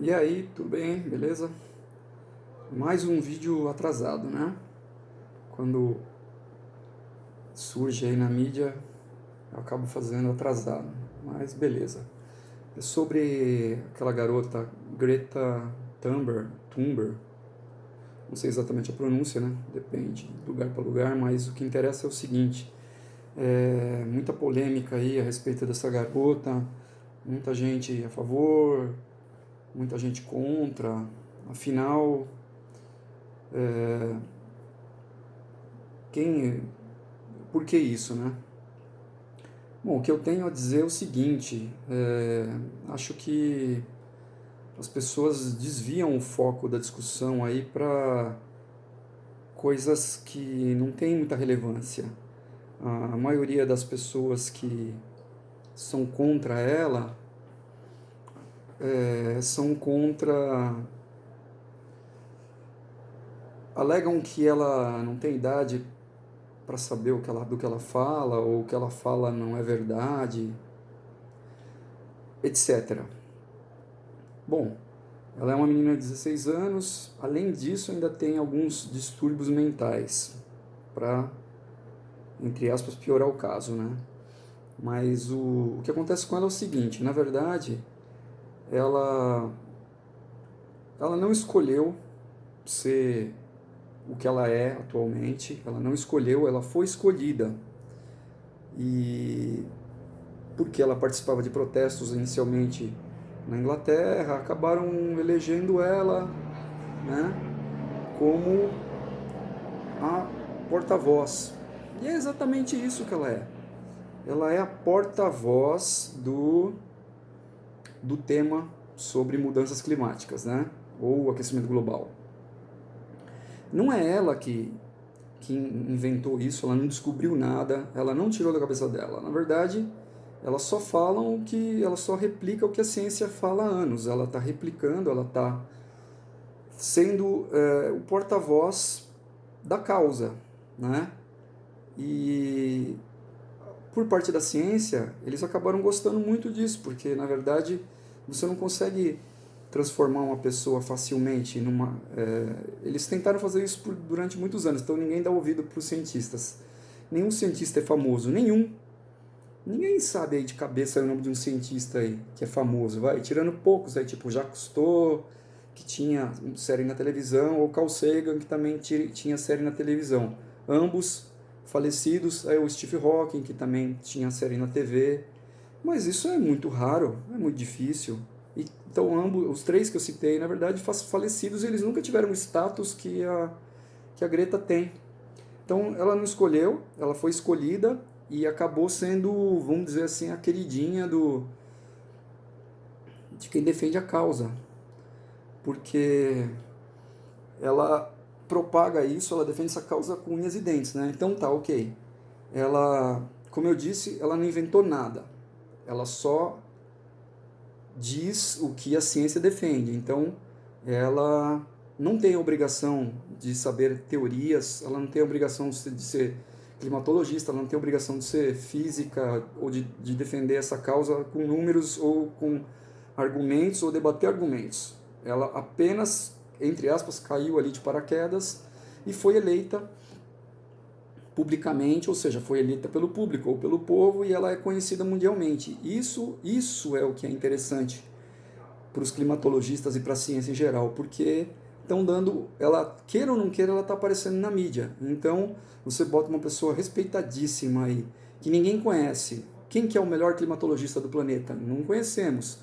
E aí, tudo bem? Beleza? Mais um vídeo atrasado, né? Quando surge aí na mídia, eu acabo fazendo atrasado, mas beleza. É sobre aquela garota Greta Thunberg, não sei exatamente a pronúncia, né? Depende de lugar para lugar, mas o que interessa é o seguinte: muita polêmica aí a respeito dessa garota, muita gente a favor, muita gente contra. Afinal, quem por que isso, né? Bom, o que eu tenho a dizer é o seguinte: acho que as pessoas desviam o foco da discussão aí para coisas que não têm muita relevância. A maioria das pessoas que são contra ela são contra. Alegam que ela não tem idade para saber do que ela fala, ou o que ela fala não é verdade, etc. Bom, ela é uma menina de 16 anos, além disso, ainda tem alguns distúrbios mentais, para, entre aspas, piorar o caso, né? Mas o que acontece com ela é o seguinte: na verdade, ela, ela não escolheu ser o que ela é atualmente, ela não escolheu, ela foi escolhida. E porque ela participava de protestos inicialmente na Inglaterra, acabaram elegendo ela, né, como a porta-voz. E é exatamente isso que ela é. Ela é a porta-voz do tema sobre mudanças climáticas, né? Ou aquecimento global. Não é ela que inventou isso, ela não descobriu nada, ela não tirou da cabeça dela. Na verdade, ela só replica o que a ciência fala há anos. Ela está replicando, ela está sendo o porta-voz da causa, né? E por parte da ciência, eles acabaram gostando muito disso, porque na verdade você não consegue transformar uma pessoa facilmente numa. Eles tentaram fazer isso durante muitos anos, então ninguém dá ouvido para os cientistas. Nenhum cientista é famoso, nenhum. Ninguém sabe aí de cabeça o nome de um cientista aí que é famoso, vai, tirando poucos aí, tipo Jacques Cousteau, que tinha série na televisão, ou Carl Sagan, que também tinha série na televisão. Ambos falecidos, aí o Steve Hawking, que também tinha série na TV. Mas isso é muito raro, é muito difícil. Então, ambos, os três que eu citei, na verdade, falecidos, eles nunca tiveram o status que a Greta tem. Então, ela não escolheu, ela foi escolhida e acabou sendo, vamos dizer assim, a queridinha de quem defende a causa. Porque ela propaga isso, ela defende essa causa com unhas e dentes, né? Então tá, ok. Ela, como eu disse, ela não inventou nada. Ela só diz o que a ciência defende. Então, ela não tem a obrigação de saber teorias, ela não tem a obrigação de ser climatologista, ela não tem a obrigação de ser física ou de defender essa causa com números ou com argumentos ou debater argumentos. Ela apenas, entre aspas, caiu ali de paraquedas e foi eleita publicamente, ou seja, foi eleita pelo público ou pelo povo e ela é conhecida mundialmente. Isso é o que é interessante para os climatologistas e para a ciência em geral, porque estão dando, ela queira ou não queira, ela está aparecendo na mídia. Então, você bota uma pessoa respeitadíssima aí, que ninguém conhece. Quem que é o melhor climatologista do planeta? Não conhecemos.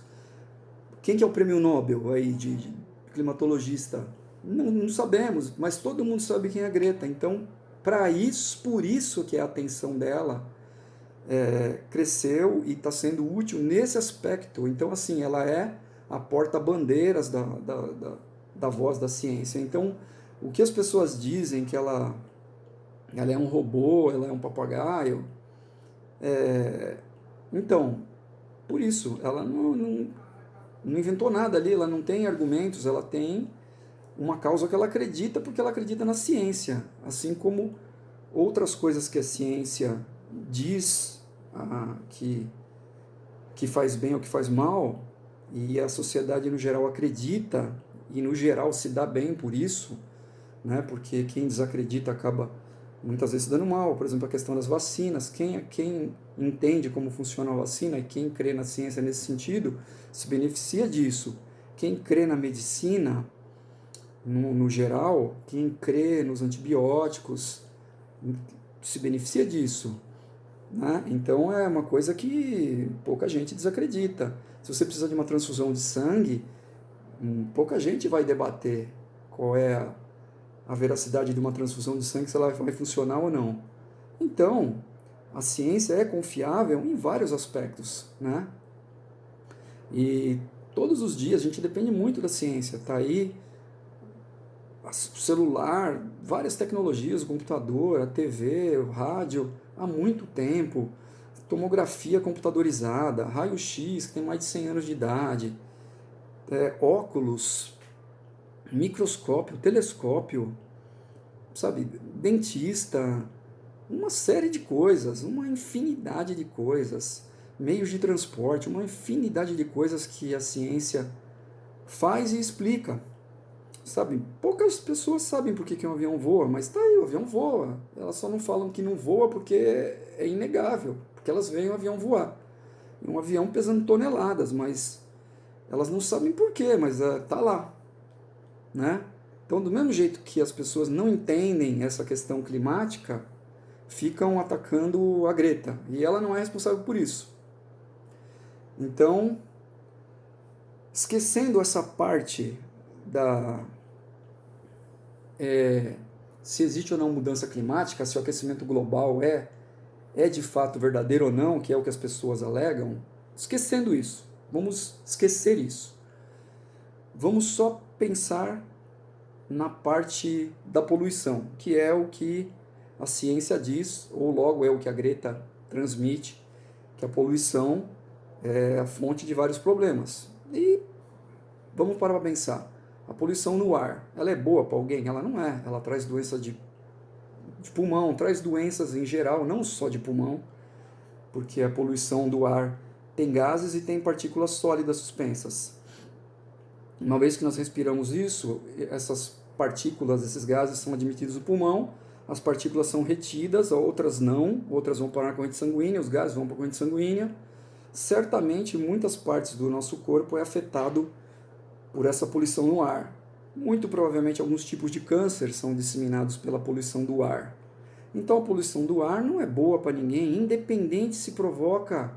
Quem que é o prêmio Nobel aí de climatologista? Não sabemos, mas todo mundo sabe quem é a Greta. Então, para isso, por isso que a atenção dela cresceu e está sendo útil nesse aspecto. Então, assim, ela é a porta-bandeiras da voz da ciência. Então, o que as pessoas dizem que ela é um robô, ela é um papagaio, então, por isso, ela não inventou nada ali, ela não tem argumentos, ela tem uma causa que ela acredita porque ela acredita na ciência, assim como outras coisas que a ciência diz que faz bem ou que faz mal, e a sociedade no geral acredita, e no geral se dá bem por isso, né? Porque quem desacredita acaba muitas vezes dando mal. Por exemplo, a questão das vacinas. Quem entende como funciona a vacina e quem crê na ciência nesse sentido se beneficia disso. Quem crê na medicina, no geral, quem crê nos antibióticos, se beneficia disso. Né? Então é uma coisa que pouca gente desacredita. Se você precisa de uma transfusão de sangue, pouca gente vai debater qual é a veracidade de uma transfusão de sangue, se ela vai funcionar ou não. Então, a ciência é confiável em vários aspectos, né? E todos os dias a gente depende muito da ciência. Tá aí o celular, várias tecnologias, o computador, a TV, o rádio, há muito tempo. Tomografia computadorizada, raio-x, que tem mais de 100 anos de idade, óculos, microscópio, telescópio, sabe, dentista, uma série de coisas, uma infinidade de coisas, meios de transporte, uma infinidade de coisas que a ciência faz e explica. Sabe, poucas pessoas sabem por que um avião voa, mas tá aí, o avião voa. Elas só não falam que não voa porque é inegável, porque elas veem o avião voar. Um avião pesando toneladas, mas elas não sabem por quê, mas tá lá, né? Então, do mesmo jeito que as pessoas não entendem essa questão climática, ficam atacando a Greta, e ela não é responsável por isso. Então, esquecendo essa parte da se existe ou não mudança climática, se o aquecimento global é de fato verdadeiro ou não, que é o que as pessoas alegam, esquecendo isso, vamos esquecer isso. Vamos só pensar na parte da poluição, que é o que a ciência diz, ou logo é o que a Greta transmite, que a poluição é a fonte de vários problemas. E vamos parar para pensar. A poluição no ar, ela é boa para alguém? Ela não é. Ela traz doenças de pulmão, traz doenças em geral, não só de pulmão, porque a poluição do ar tem gases e tem partículas sólidas suspensas. Uma vez que nós respiramos isso, essas partículas, esses gases são admitidos no pulmão, as partículas são retidas, outras não, outras vão para a corrente sanguínea, os gases vão para a corrente sanguínea. Certamente, muitas partes do nosso corpo é afetado por essa poluição no ar. Muito provavelmente, alguns tipos de câncer são disseminados pela poluição do ar. Então, a poluição do ar não é boa para ninguém, independente se provoca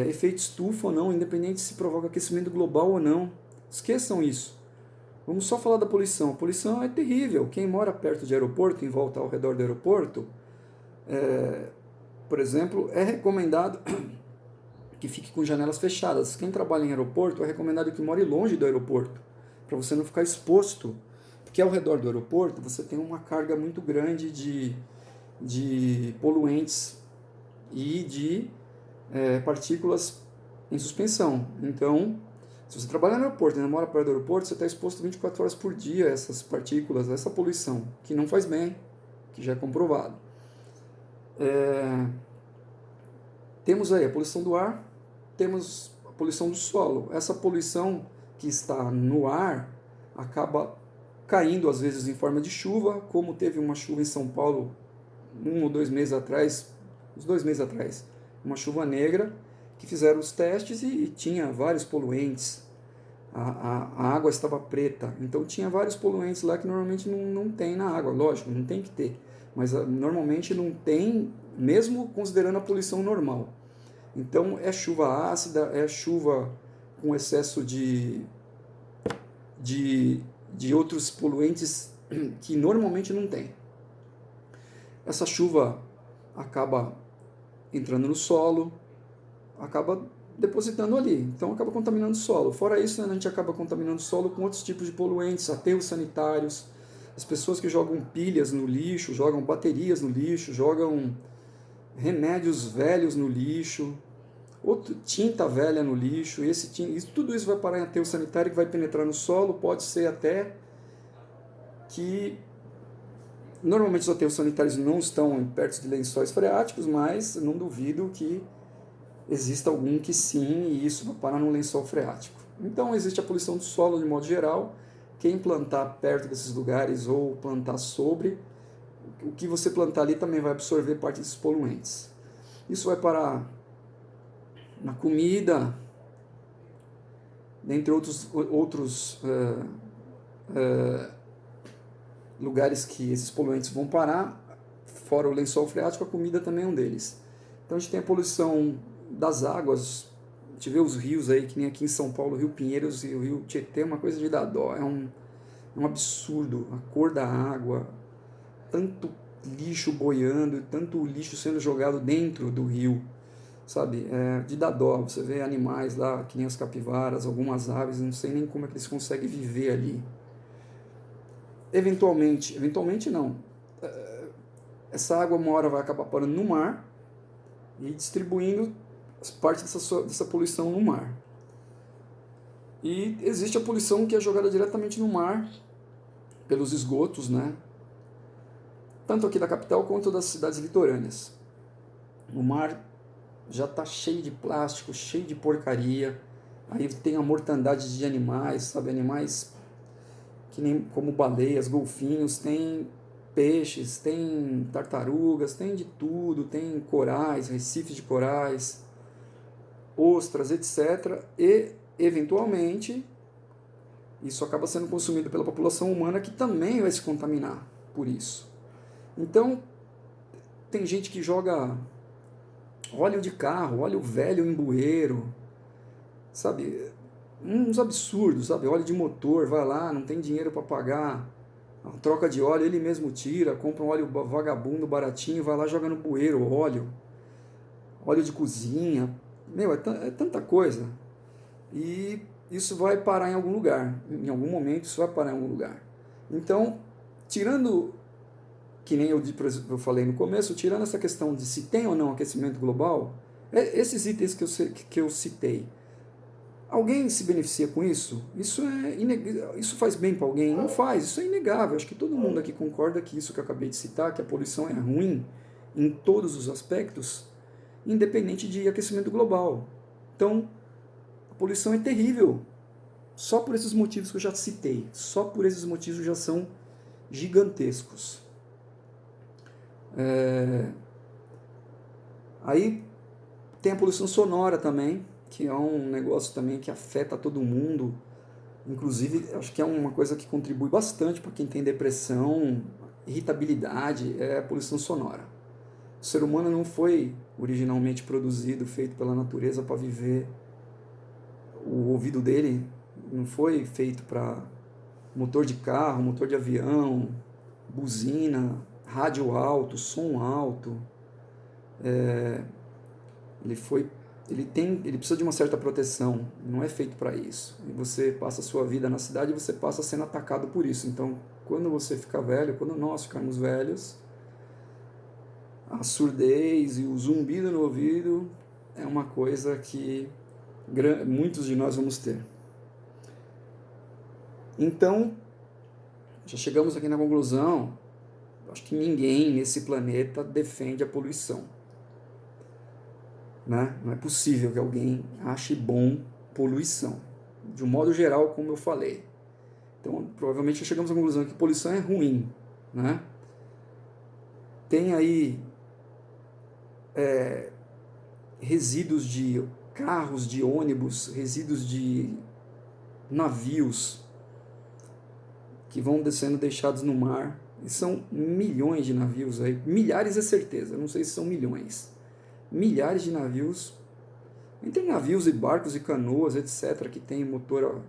efeito estufa ou não, independente se provoca aquecimento global ou não. Esqueçam isso. Vamos só falar da poluição. A poluição é terrível. Quem mora perto de aeroporto, em volta ao redor do aeroporto, por exemplo, é recomendado que fique com janelas fechadas. Quem trabalha em aeroporto, é recomendado que more longe do aeroporto, para você não ficar exposto. Porque ao redor do aeroporto você tem uma carga muito grande de poluentes e de partículas em suspensão. Então, se você trabalha no aeroporto e não mora perto do aeroporto, você está exposto 24 horas por dia a essas partículas, a essa poluição, que não faz bem, que já é comprovado. Temos aí a poluição do ar, temos a poluição do solo. Essa poluição que está no ar acaba caindo às vezes em forma de chuva, como teve uma chuva em São Paulo uns 2 meses atrás, uma chuva negra, que fizeram os testes e tinha vários poluentes. A água estava preta, então tinha vários poluentes lá que normalmente não tem na água, lógico, não tem que ter, mas normalmente não tem, mesmo considerando a poluição normal. Então é chuva ácida, é chuva com excesso de outros poluentes que normalmente não tem. Essa chuva acaba entrando no solo, acaba depositando ali, então acaba contaminando o solo. Fora isso, a gente acaba contaminando o solo com outros tipos de poluentes, aterros sanitários, as pessoas que jogam pilhas no lixo, jogam baterias no lixo, jogam remédios velhos no lixo, tinta velha no lixo, tudo isso vai parar em aterro sanitário que vai penetrar no solo, pode ser até que normalmente os aterros sanitários não estão perto de lençóis freáticos, mas não duvido que exista algum que sim, e isso vai parar no lençol freático. Então existe a poluição do solo de modo geral. Quem plantar perto desses lugares ou plantar sobre, o que você plantar ali também vai absorver parte desses poluentes. Isso vai parar na comida, dentre outros lugares que esses poluentes vão parar, fora o lençol freático, a comida também é um deles. Então a gente tem a poluição das águas, a gente vê os rios aí, que nem aqui em São Paulo, o Rio Pinheiros e o Rio Tietê, é uma coisa de dar dó, é um absurdo a cor da água, tanto lixo boiando, tanto lixo sendo jogado dentro do rio, sabe? De dar dó, você vê animais lá, que nem as capivaras, algumas aves, não sei nem como é que eles conseguem viver ali. Eventualmente não, essa água uma hora vai acabar parando no mar e distribuindo parte dessa poluição no mar. E existe a poluição que é jogada diretamente no mar, pelos esgotos, né? Tanto aqui da capital quanto das cidades litorâneas. O mar já está cheio de plástico, cheio de porcaria. Aí tem a mortandade de animais, sabe? Animais que nem como baleias, golfinhos, tem peixes, tem tartarugas, tem de tudo, tem corais, recifes de corais, ostras, etc. E, eventualmente, isso acaba sendo consumido pela população humana que também vai se contaminar por isso. Então, tem gente que joga óleo de carro, óleo velho em bueiro, sabe? Uns absurdos, sabe? Óleo de motor, vai lá, não tem dinheiro para pagar a troca de óleo, ele mesmo tira, compra um óleo vagabundo, baratinho, vai lá, joga no bueiro óleo de cozinha, meu, é tanta coisa. E isso vai parar em algum lugar, em algum momento isso vai parar em algum lugar. Então, tirando, que nem eu falei no começo, tirando essa questão de se tem ou não aquecimento global, esses itens que eu citei, alguém se beneficia com isso? Isso faz bem para alguém? Não faz, isso é inegável. Acho que todo mundo aqui concorda que isso que eu acabei de citar, que a poluição é ruim em todos os aspectos, independente de aquecimento global. Então, a poluição é terrível. Só por esses motivos que eu já citei. Só por esses motivos já são gigantescos. Aí tem a poluição sonora também, que é um negócio também que afeta todo mundo. Inclusive, acho que é uma coisa que contribui bastante para quem tem depressão, irritabilidade, é a poluição sonora. O ser humano não foi originalmente produzido, feito pela natureza para viver. O ouvido dele não foi feito para motor de carro, motor de avião, buzina, rádio alto, som alto. Ele precisa de uma certa proteção, não é feito para isso. E você passa a sua vida na cidade e você passa sendo atacado por isso. Então, quando você ficar velho, quando nós ficarmos velhos, a surdez e o zumbido no ouvido é uma coisa que muitos de nós vamos ter. Então, já chegamos aqui na conclusão, acho que ninguém nesse planeta defende a poluição. Né? Não é possível que alguém ache bom poluição. De um modo geral, como eu falei. Então, provavelmente já chegamos à conclusão que poluição é ruim. Né? Tem aí resíduos de carros, de ônibus, resíduos de navios que vão sendo deixados no mar. E são milhões de navios aí, milhares é certeza, não sei se são milhões. Milhares de navios, entre navios e barcos e canoas, etc., que tem motor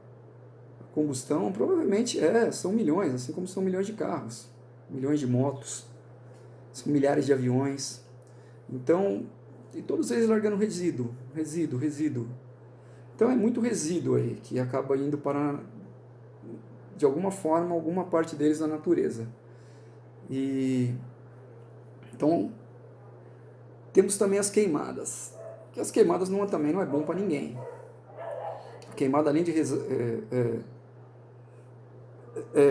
a combustão, provavelmente são milhões, assim como são milhões de carros, milhões de motos, são milhares de aviões. Então, e todos eles largando resíduo. Então é muito resíduo aí que acaba indo para, de alguma forma, alguma parte deles na natureza. E então temos também as queimadas. Que as queimadas também não é bom para ninguém. A queimada, além de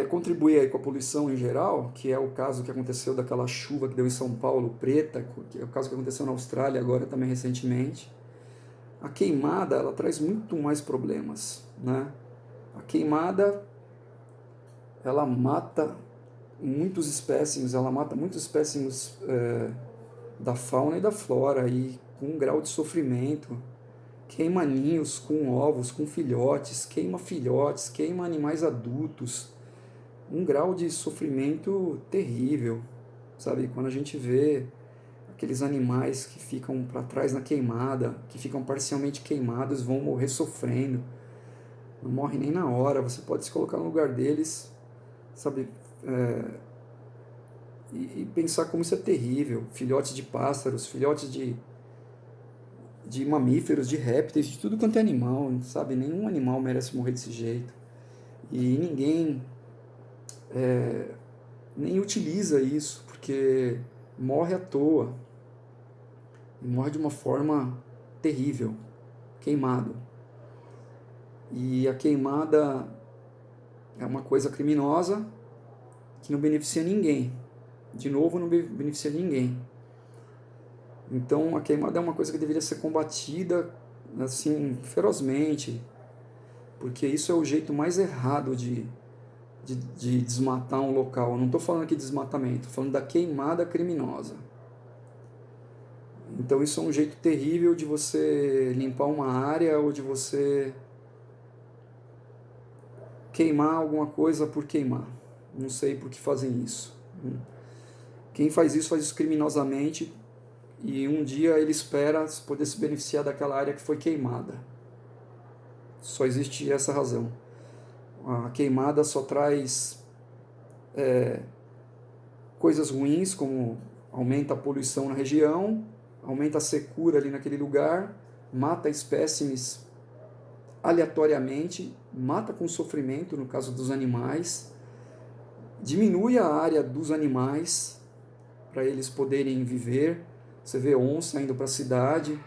contribuir aí com a poluição em geral, que é o caso que aconteceu daquela chuva que deu em São Paulo, preta, que é o caso que aconteceu na Austrália agora também recentemente, A queimada, ela traz muito mais problemas, né? A queimada, ela mata muitos espécimes, da fauna e da flora, e com um grau de sofrimento. Queima ninhos com ovos, com filhotes, queima animais adultos. Um grau de sofrimento terrível, sabe? Quando a gente vê aqueles animais que ficam para trás na queimada, que ficam parcialmente queimados, vão morrer sofrendo. Não morre nem na hora, você pode se colocar no lugar deles, sabe? E pensar como isso é terrível. Filhotes de pássaros, filhotes de mamíferos, de répteis, de tudo quanto é animal, sabe? Nenhum animal merece morrer desse jeito. E ninguém nem utiliza isso, porque morre à toa. E morre de uma forma terrível, queimado. E a queimada é uma coisa criminosa que não beneficia ninguém. De novo, não beneficia ninguém. Então, a queimada é uma coisa que deveria ser combatida assim ferozmente, porque isso é o jeito mais errado de desmatar um local. Eu não estou falando aqui de desmatamento, estou falando da queimada criminosa. Então, isso é um jeito terrível de você limpar uma área ou de você queimar alguma coisa por queimar. Não sei por que fazem isso. Quem faz isso criminosamente, e um dia ele espera poder se beneficiar daquela área que foi queimada. Só existe essa razão. A queimada só traz coisas ruins, como aumenta a poluição na região, aumenta a secura ali naquele lugar, mata espécimes aleatoriamente, mata com sofrimento, no caso dos animais, diminui a área dos animais para eles poderem viver. Você vê onça indo para a cidade,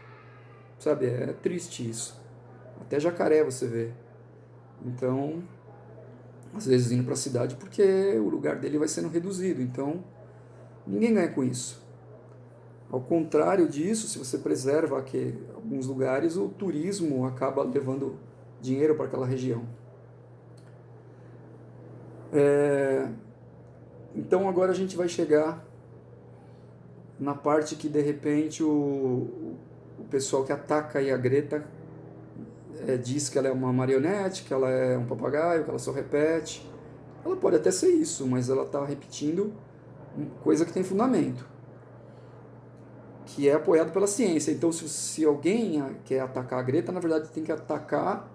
sabe? É triste isso. Até jacaré você vê. Então, às vezes indo para a cidade porque o lugar dele vai sendo reduzido. Então, ninguém ganha com isso. Ao contrário disso, se você preserva aqui alguns lugares, o turismo acaba levando dinheiro para aquela região. Então agora a gente vai chegar na parte que de repente o pessoal que ataca aí a Greta diz que ela é uma marionete, que ela é um papagaio, que ela só repete. Ela pode até ser isso, mas ela está repetindo coisa que tem fundamento, que é apoiado pela ciência. Então, se alguém quer atacar a Greta, na verdade tem que atacar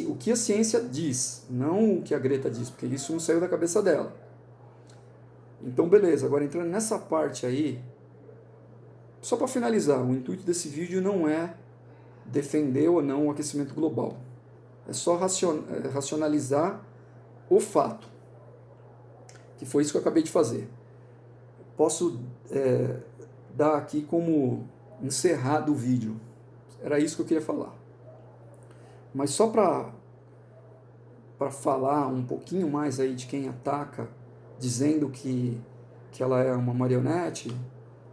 o que a ciência diz, não o que a Greta diz, porque isso não saiu da cabeça dela. Então, beleza, agora entrando nessa parte aí, só para finalizar, o intuito desse vídeo não é defender ou não o aquecimento global. É só racionalizar o fato, que foi isso que eu acabei de fazer. Posso dar aqui como encerrado o vídeo. Era isso que eu queria falar. Mas só para falar um pouquinho mais aí de quem ataca, dizendo que ela é uma marionete,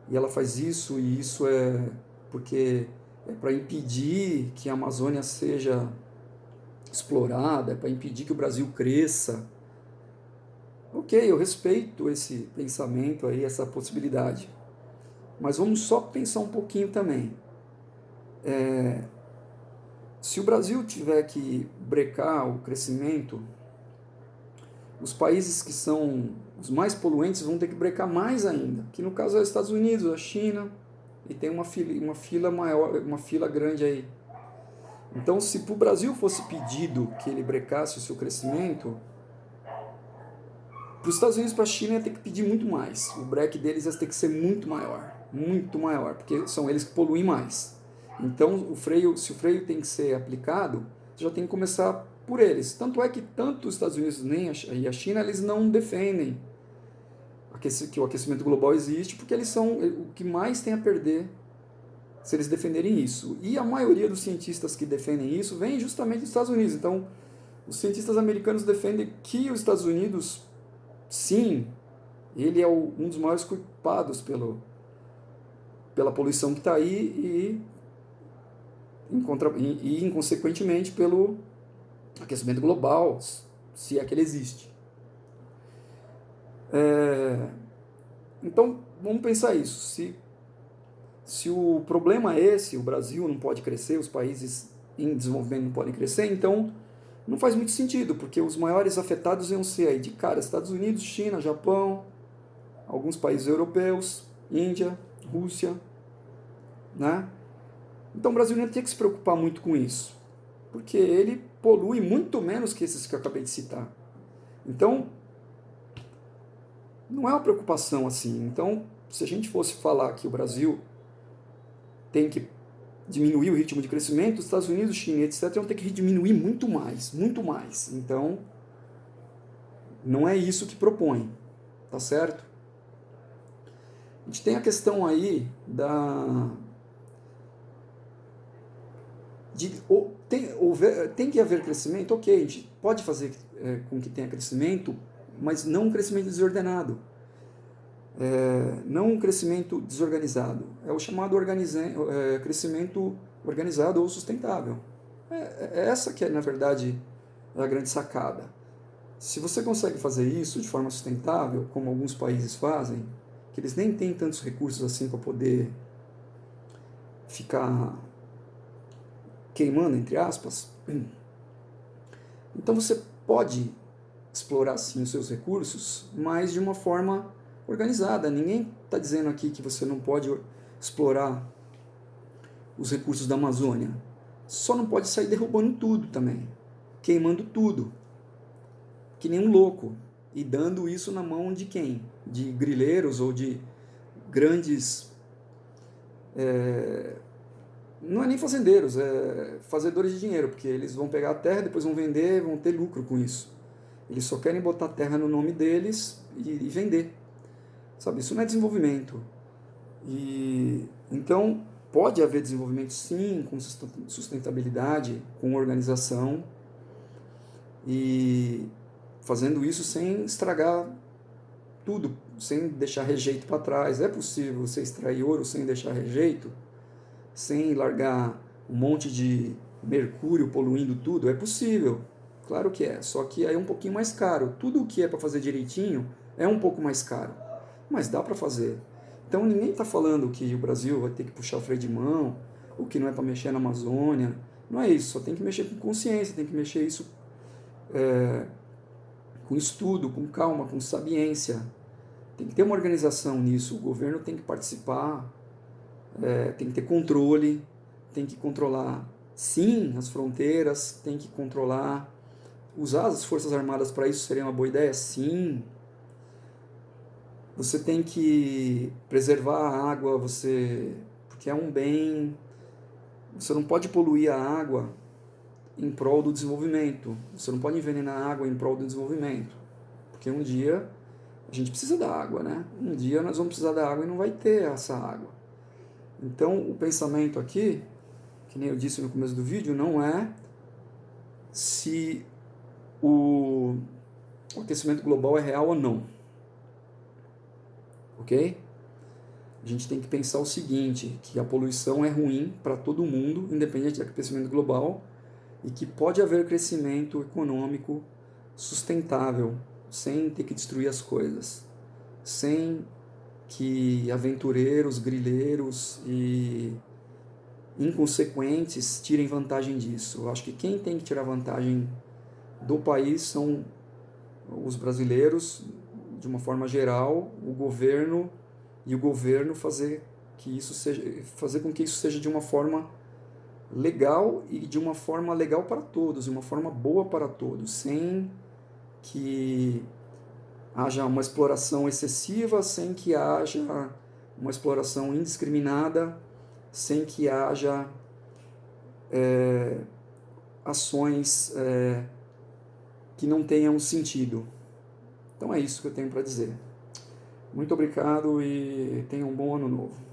e ela faz isso, e isso é porque é para impedir que a Amazônia seja explorada, é para impedir que o Brasil cresça. Ok, eu respeito esse pensamento aí, essa possibilidade. Mas vamos só pensar um pouquinho também. Se o Brasil tiver que brecar o crescimento, os países que são os mais poluentes vão ter que brecar mais ainda, que no caso é os Estados Unidos, a China, e tem uma fila maior, uma fila grande aí. Então, se para o Brasil fosse pedido que ele brecasse o seu crescimento, para os Estados Unidos e para a China ia ter que pedir muito mais. O break deles ia ter que ser muito maior, porque são eles que poluem mais. Então, se o freio tem que ser aplicado, você já tem que começar por eles. Tanto é que tanto os Estados Unidos e a China, eles não defendem que o aquecimento global existe, porque eles são o que mais tem a perder se eles defenderem isso. E a maioria dos cientistas que defendem isso vem justamente dos Estados Unidos. Então, os cientistas americanos defendem que os Estados Unidos, sim, ele é um dos maiores culpados pela poluição que está aí, e e inconsequentemente pelo aquecimento global, se é que ele existe. Então, vamos pensar isso. Se o problema é esse, o Brasil não pode crescer, os países em desenvolvimento não podem crescer, então não faz muito sentido, porque os maiores afetados iam ser aí de cara Estados Unidos, China, Japão, alguns países europeus, Índia, Rússia, né? Então o Brasil não tinha que se preocupar muito com isso, porque ele polui muito menos que esses que eu acabei de citar. Então, não é uma preocupação assim. Então, se a gente fosse falar que o Brasil tem que diminuir o ritmo de crescimento, os Estados Unidos, China, etc., vão ter que diminuir muito mais, muito mais. Então, não é isso que propõe, tá certo? A gente tem a questão aí tem que haver crescimento, ok, a gente pode fazer com que tenha crescimento, mas não um crescimento desordenado, não um crescimento desorganizado, é o chamado crescimento organizado ou sustentável. Essa que é, na verdade, a grande sacada. Se você consegue fazer isso de forma sustentável, como alguns países fazem, que eles nem têm tantos recursos assim para poder ficar queimando, entre aspas, então você pode explorar sim os seus recursos, mas de uma forma organizada. Ninguém está dizendo aqui que você não pode explorar os recursos da Amazônia. Só não pode sair derrubando tudo também, queimando tudo, que nem um louco, e dando isso na mão de quem? De grileiros ou de grandes... não é nem fazendeiros, é fazedores de dinheiro, porque eles vão pegar a terra, depois vão vender, vão ter lucro com isso. Eles só querem botar a terra no nome deles e vender. Sabe, isso não é desenvolvimento. Então, pode haver desenvolvimento sim, com sustentabilidade, com organização, e fazendo isso sem estragar tudo, sem deixar rejeito para trás. É possível você extrair ouro sem deixar rejeito? Sem largar um monte de mercúrio poluindo tudo? É possível, claro que é, só que aí é um pouquinho mais caro. Tudo o que é para fazer direitinho é um pouco mais caro, mas dá para fazer. Então ninguém está falando que o Brasil vai ter que puxar o freio de mão, ou que não é para mexer na Amazônia. Não é isso, só tem que mexer com consciência, tem que mexer isso com estudo, com calma, com sabiência. Tem que ter uma organização nisso, o governo tem que participar, tem que ter controle, tem que controlar, sim, as fronteiras, tem que controlar, usar as Forças Armadas para isso seria uma boa ideia, sim. Você tem que preservar a água, porque é um bem, você não pode poluir a água em prol do desenvolvimento, você não pode envenenar a água em prol do desenvolvimento, porque um dia a gente precisa da água, né? Um dia nós vamos precisar da água e não vai ter essa água. Então, o pensamento aqui, que nem eu disse no começo do vídeo, não é se o aquecimento global é real ou não. Ok? A gente tem que pensar o seguinte, que a poluição é ruim para todo mundo, independente do aquecimento global, e que pode haver crescimento econômico sustentável, sem ter que destruir as coisas, sem que aventureiros, grileiros e inconsequentes tirem vantagem disso. Eu acho que quem tem que tirar vantagem do país são os brasileiros, de uma forma geral, o governo, e o governo fazer com que isso seja de uma forma legal e de uma forma legal para todos, de uma forma boa para todos, sem que haja uma exploração excessiva, sem que haja uma exploração indiscriminada, sem que haja ações que não tenham sentido. Então é isso que eu tenho para dizer. Muito obrigado e tenha um bom ano novo.